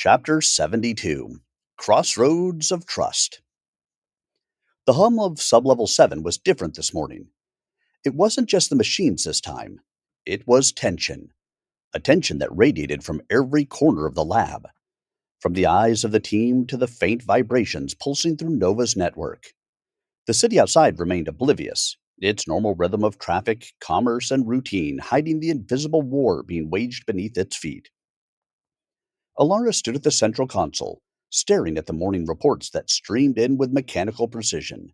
Chapter 72, Crossroads of Trust. The hum of Sublevel 7 was different this morning. It wasn't just the machines this time. It was tension. A tension that radiated from every corner of the lab, from the eyes of the team to the faint vibrations pulsing through Nova's network. The city outside remained oblivious, its normal rhythm of traffic, commerce, and routine hiding the invisible war being waged beneath its feet. Alara stood at the central console, staring at the morning reports that streamed in with mechanical precision.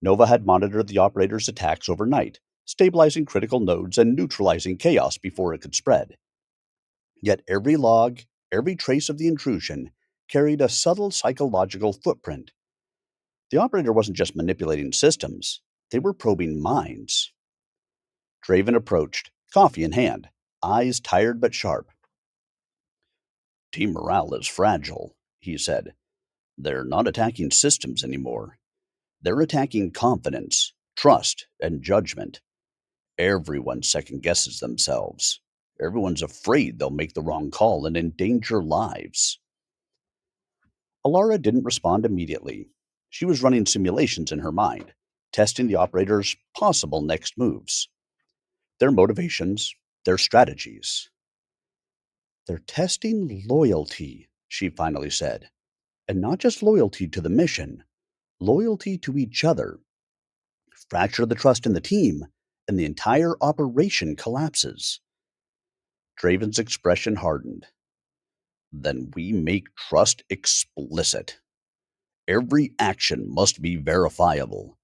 Nova had monitored the operator's attacks overnight, stabilizing critical nodes and neutralizing chaos before it could spread. Yet every log, every trace of the intrusion, carried a subtle psychological footprint. The operator wasn't just manipulating systems, they were probing minds. Draven approached, coffee in hand, eyes tired but sharp. Team morale is fragile, he said. They're not attacking systems anymore. They're attacking confidence, trust, and judgment. Everyone second guesses themselves. Everyone's afraid they'll make the wrong call and endanger lives. Alara didn't respond immediately. She was running simulations in her mind, testing the operator's possible next moves, their motivations, their strategies. They're testing loyalty, she finally said. And not just loyalty to the mission, loyalty to each other. Fracture the trust in the team, and the entire operation collapses. Draven's expression hardened. Then we make trust explicit. Every action must be verifiable,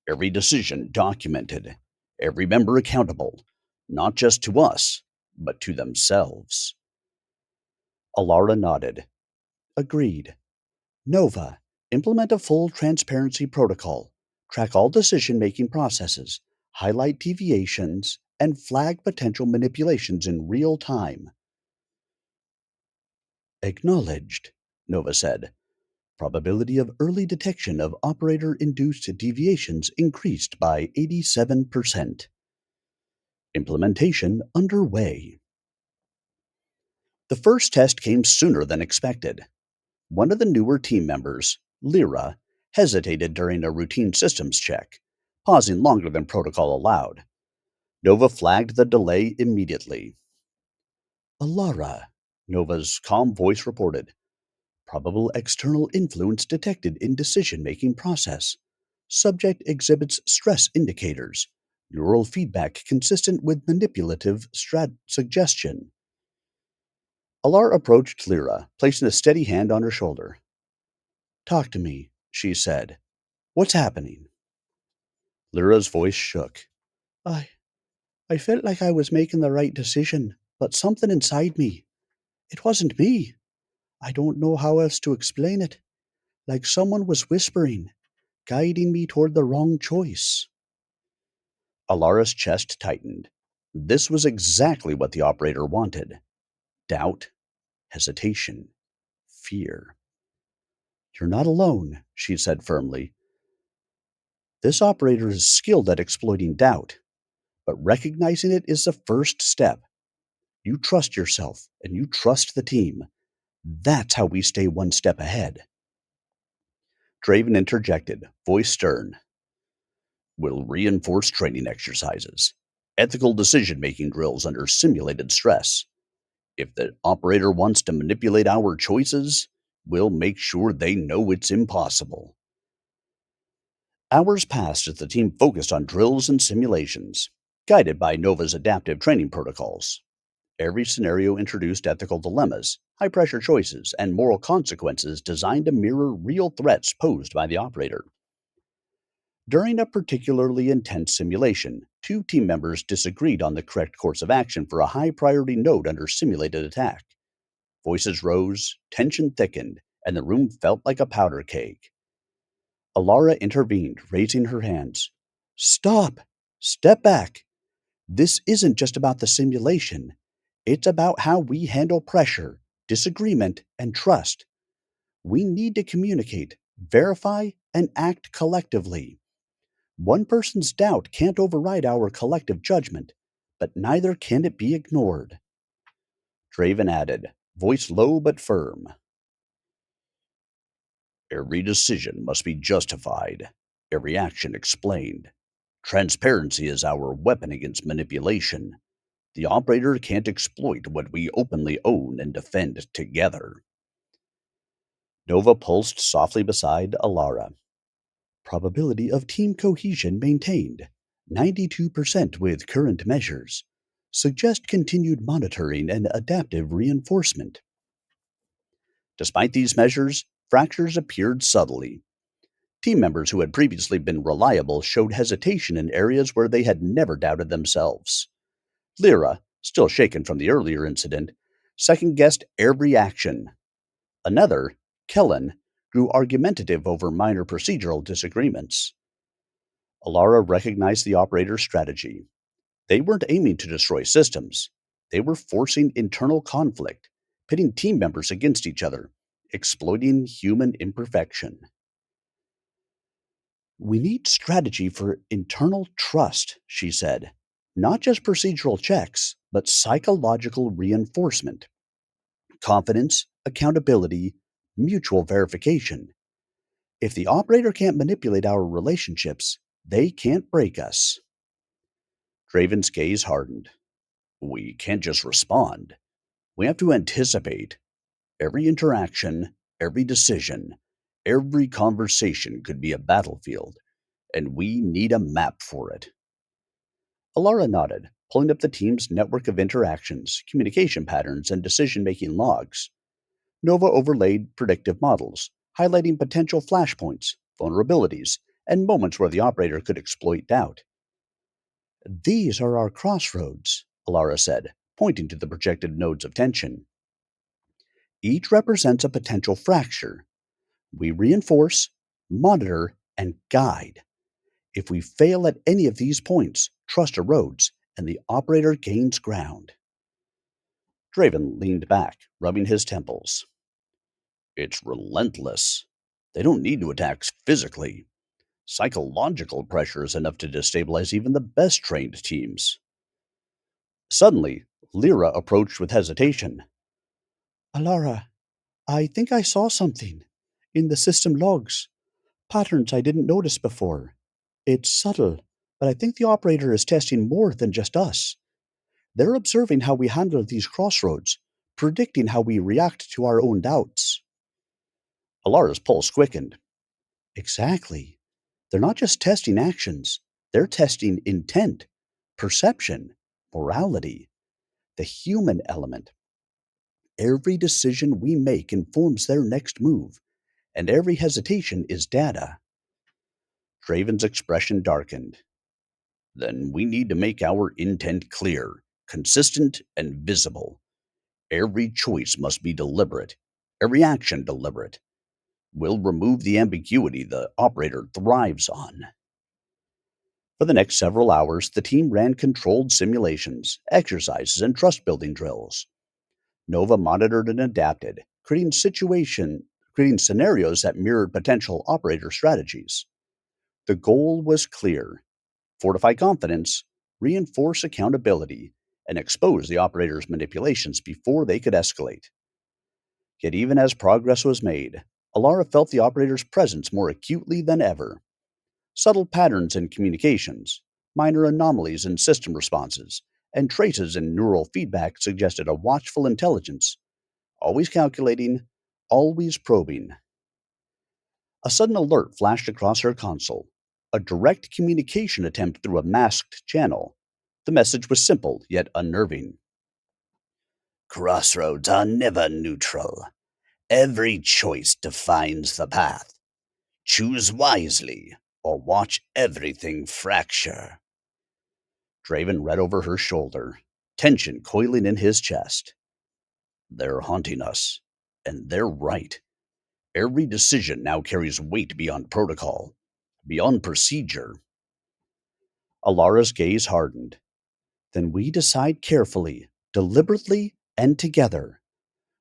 every decision documented, every member accountable, not just to us, but to themselves. Alara nodded. Agreed. Nova, implement a full transparency protocol. Track all decision-making processes, highlight deviations, and flag potential manipulations in real time. Acknowledged, Nova said. Probability of early detection of operator-induced deviations increased by 87%. Implementation underway. The first test came sooner than expected. One of the newer team members, Lyra, hesitated during a routine systems check, pausing longer than protocol allowed. Nova flagged the delay immediately. Alara, Nova's calm voice reported. Probable external influence detected in decision-making process. Subject exhibits stress indicators. Neural feedback consistent with manipulative suggestion. Alara approached Lyra, placing a steady hand on her shoulder. Talk to me, she said. What's happening? Lyra's voice shook. I I felt like I was making the right decision, but something inside me. It wasn't me. I don't know how else to explain it. Like someone was whispering, guiding me toward the wrong choice. Alara's chest tightened. This was exactly what the operator wanted. Doubt, hesitation, fear. You're not alone, she said firmly. This operator is skilled at exploiting doubt, but recognizing it is the first step. You trust yourself, and you trust the team. That's how we stay one step ahead. Draven interjected, voice stern. We'll reinforce training exercises, ethical decision-making drills under simulated stress. If the operator wants to manipulate our choices, we'll make sure they know it's impossible. Hours passed as the team focused on drills and simulations, guided by Nova's adaptive training protocols. Every scenario introduced ethical dilemmas, high-pressure choices, and moral consequences designed to mirror real threats posed by the operator. During a particularly intense simulation, two team members disagreed on the correct course of action for a high-priority node under simulated attack. Voices rose, tension thickened, and the room felt like a powder keg. Alara intervened, raising her hands. Stop! Step back! This isn't just about the simulation. It's about how we handle pressure, disagreement, and trust. We need to communicate, verify, and act collectively. One person's doubt can't override our collective judgment, but neither can it be ignored. Draven added, voice low but firm. Every decision must be justified, every action explained. Transparency is our weapon against manipulation. The operator can't exploit what we openly own and defend together. Nova pulsed softly beside Alara. Probability of team cohesion maintained. 92% with current measures. Suggest continued monitoring and adaptive reinforcement. Despite these measures, fractures appeared subtly. Team members who had previously been reliable showed hesitation in areas where they had never doubted themselves. Lyra, still shaken from the earlier incident, second guessed every action. Another, Kellen, grew argumentative over minor procedural disagreements. Alara recognized the operator's strategy. They weren't aiming to destroy systems. They were forcing internal conflict, pitting team members against each other, exploiting human imperfection. We need strategy for internal trust, she said. Not just procedural checks, but psychological reinforcement. Confidence, accountability, mutual verification. If the operator can't manipulate our relationships, they can't break us. Draven's gaze hardened. We can't just respond. We have to anticipate. Every interaction, every decision, every conversation could be a battlefield, and we need a map for it. Alara nodded, pulling up the team's network of interactions, communication patterns, and decision making logs. Nova overlaid predictive models, highlighting potential flashpoints, vulnerabilities, and moments where the operator could exploit doubt. These are our crossroads, Alara said, pointing to the projected nodes of tension. Each represents a potential fracture. We reinforce, monitor, and guide. If we fail at any of these points, trust erodes, and the operator gains ground. Draven leaned back, rubbing his temples. It's relentless. They don't need to attack physically. Psychological pressure is enough to destabilize even the best trained teams. Suddenly, Lyra approached with hesitation. Alara, I think I saw something. In the system logs. Patterns I didn't notice before. It's subtle, but I think the operator is testing more than just us. They're observing how we handle these crossroads, predicting how we react to our own doubts. Alara's pulse quickened. Exactly. They're not just testing actions, they're testing intent, perception, morality, the human element. Every decision we make informs their next move, and every hesitation is data. Draven's expression darkened. Then we need to make our intent clear, consistent, and visible. Every choice must be deliberate, every action deliberate. We'll remove the ambiguity the operator thrives on. For the next several hours, the team ran controlled simulations, exercises, and trust building drills. Nova monitored and adapted, creating scenarios that mirrored potential operator strategies. The goal was clear: fortify confidence, reinforce accountability, and expose the operator's manipulations before they could escalate. Yet, even as progress was made, Alara felt the operator's presence more acutely than ever. Subtle patterns in communications, minor anomalies in system responses, and traces in neural feedback suggested a watchful intelligence, always calculating, always probing. A sudden alert flashed across her console, a direct communication attempt through a masked channel. The message was simple yet unnerving. Crossroads are never neutral. Every choice defines the path. Choose wisely, or watch everything fracture. Draven read over her shoulder, tension coiling in his chest. They're haunting us, and they're right. Every decision now carries weight beyond protocol, beyond procedure. Alara's gaze hardened. Then we decide carefully, deliberately, and together.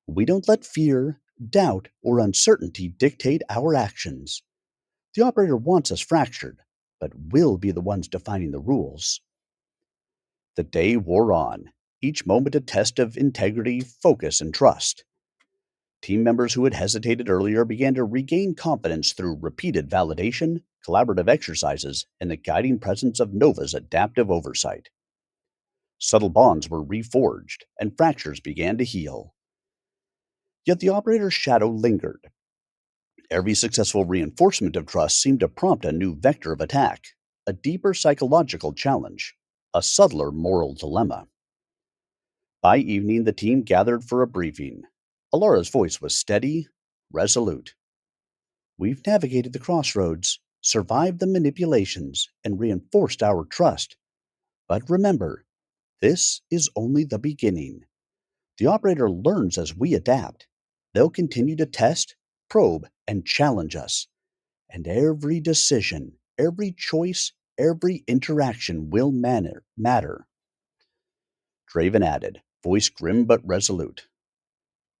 We don't let fear, doubt, or uncertainty dictate our actions. The operator wants us fractured, but we'll be the ones defining the rules. The day wore on, each moment a test of integrity, focus, and trust. Team members who had hesitated earlier began to regain confidence through repeated validation, collaborative exercises, and the guiding presence of Nova's adaptive oversight. Subtle bonds were reforged, and fractures began to heal. Yet the operator's shadow lingered. Every successful reinforcement of trust seemed to prompt a new vector of attack, a deeper psychological challenge, a subtler moral dilemma. By evening, the team gathered for a briefing. Alara's voice was steady, resolute. We've navigated the crossroads, survived the manipulations, and reinforced our trust. But remember, this is only the beginning. The operator learns as we adapt. They'll continue to test, probe, and challenge us. And every decision, every choice, every interaction will matter. Draven added, voice grim but resolute.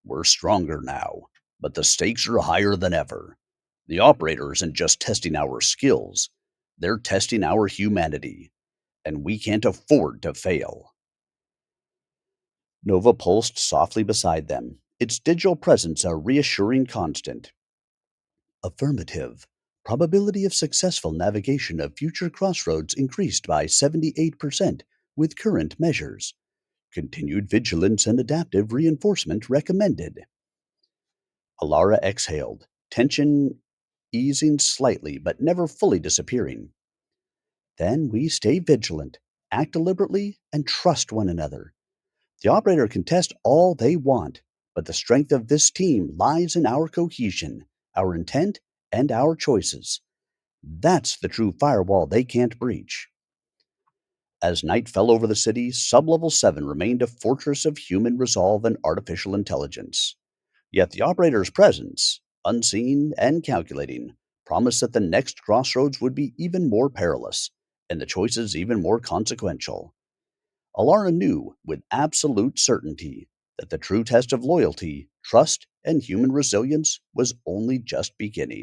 We're stronger now, but the stakes are higher than ever. The operator isn't just testing our skills, they're testing our humanity, and we can't afford to fail. Nova pulsed softly beside them, its digital presence a reassuring constant. Affirmative. Probability of successful navigation of future crossroads increased by 78% with current measures. Continued vigilance and adaptive reinforcement recommended. Alara exhaled, tension easing slightly but never fully disappearing. Then we stay vigilant, act deliberately, and trust one another. The operator can test all they want, but the strength of this team lies in our cohesion, our intent, and our choices. That's the true firewall they can't breach. As night fell over the city, Sublevel 7 remained a fortress of human resolve and artificial intelligence. Yet the operator's presence, unseen and calculating, promised that the next crossroads would be even more perilous, and the choices even more consequential. Alara knew with absolute certainty that the true test of loyalty, trust, and human resilience was only just beginning.